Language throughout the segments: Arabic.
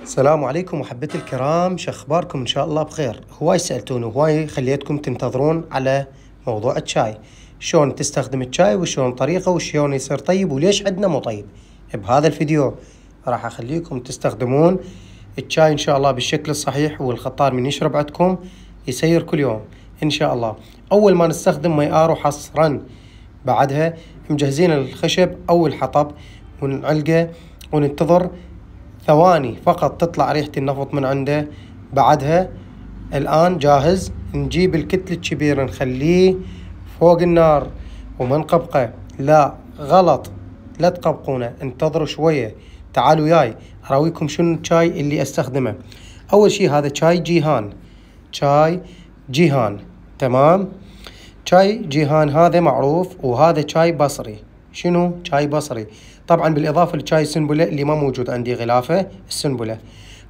السلام عليكم محبتي الكرام، شخباركم؟ إن شاء الله بخير. هواي سألتوني وهواي خليتكم تنتظرون على موضوع الشاي، شلون تستخدم الشاي وشلون طريقه وشلون يصير طيب وليش عندنا مو طيب. بهذا الفيديو راح أخليكم تستخدمون الشاي إن شاء الله بالشكل الصحيح، والخطار من يشرب عندكم يسير كل يوم إن شاء الله. أول ما نستخدم مي آرو حصرا، بعدها مجهزين الخشب أو الحطب ونعلقه وننتظر ثواني فقط تطلع ريحة النفط من عنده. بعدها الآن جاهز. نجيب الكتل الكبير نخليه فوق النار وما نقبقه، لا غلط، لا تقبقونه، انتظروا شوية. تعالوا وياي أراويكم شنو الشاي اللي استخدمه. أول شي هذا شاي جيهان، شاي جيهان، تمام. شاي جيهان هذا معروف، وهذا شاي بصري. شنو شاي بصري؟ طبعا بالإضافة لشاي سنبلة اللي ما موجود عندي غلافه السنبلة.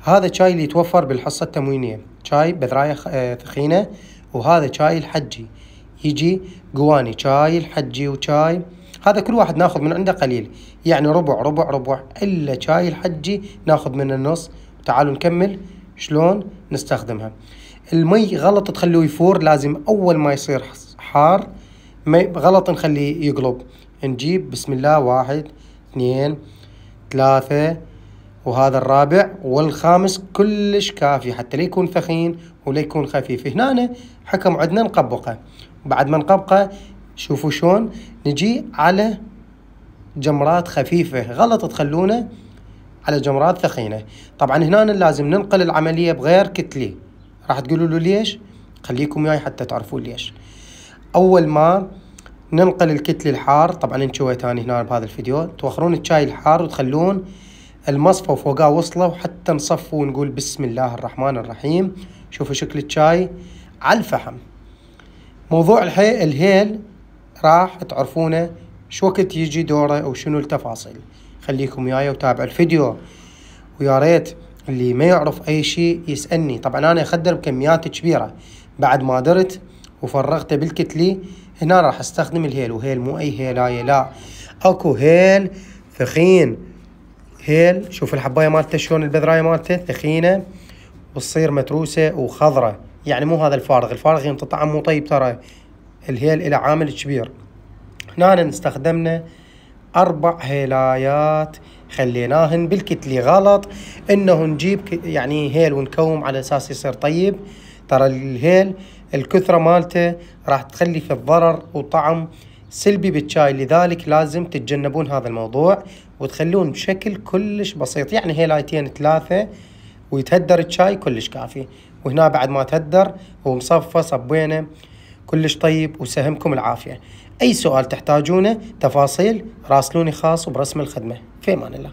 هذا شاي اللي يتوفر بالحصة التموينية، شاي بذراية ثخينة. وهذا شاي الحجي، يجي قواني شاي الحجي وشاي هذا كل واحد ناخذ من عنده قليل، يعني ربع ربع ربع، إلا شاي الحجي ناخذ من النص. تعالوا نكمل شلون نستخدمها. المي غلط تخلوه يفور، لازم أول ما يصير حار غلط نخليه يقلب. نجيب بسم الله 1 2 3 وهذا الرابع والخامس كلش كافي، حتى لا يكون ثخين ولا يكون خفيف. هنا حكم عندنا نقبقه. بعد ما نقبقه شوفوا شلون نجي على جمرات خفيفة، غلط تخلونه على جمرات ثخينة. طبعا هنا لازم ننقل العملية بغير كتلي. راح تقولوا له ليش؟ خليكم وياي حتى تعرفون ليش. أول ما ننقل الكتل الحار، طبعا انتوا تاني هنا بهذا الفيديو توخرون الشاي الحار وتخلون المصفى وفوقاه وصله، وحتى نصفه ونقول بسم الله الرحمن الرحيم. شوفوا شكل الشاي على الفحم. موضوع الهيل راح تعرفونه شو وقت يجي دوره او شنو التفاصيل. خليكم وياي وتابعوا الفيديو، ويا ريت اللي ما يعرف اي شيء يسألني. طبعا انا اخدر بكميات كبيرة، بعد ما درت وفرغته بالكتلي هنا راح استخدم الهيل. وهيل مو اي هيلاية، لا، اكو هيل ثخين. هيل شوف الحباية مالته شلون، البذراية مالته ثخينة وتصير متروسة وخضرة، يعني مو هذا الفارغ. الفارغ ينطي طعم مو طيب، ترى الهيل إلى عامل كبير. هنا نستخدمنا 4 هيلايات خليناهن بالكتلي. غلط انه نجيب يعني هيل ونكوم على اساس يصير طيب. ترى الهيل الكثرة مالته راح تخلي في الضرر وطعم سلبي بالشاي، لذلك لازم تتجنبون هذا الموضوع وتخلون بشكل كلش بسيط، يعني هيلايتين 3 ويتهدر الشاي كلش كافي. وهنا بعد ما تهدر ومصفى صبينا كلش طيب. وسهمكم العافية. أي سؤال تحتاجونه تفاصيل راسلوني خاص وبرسم الخدمة. في أمان الله.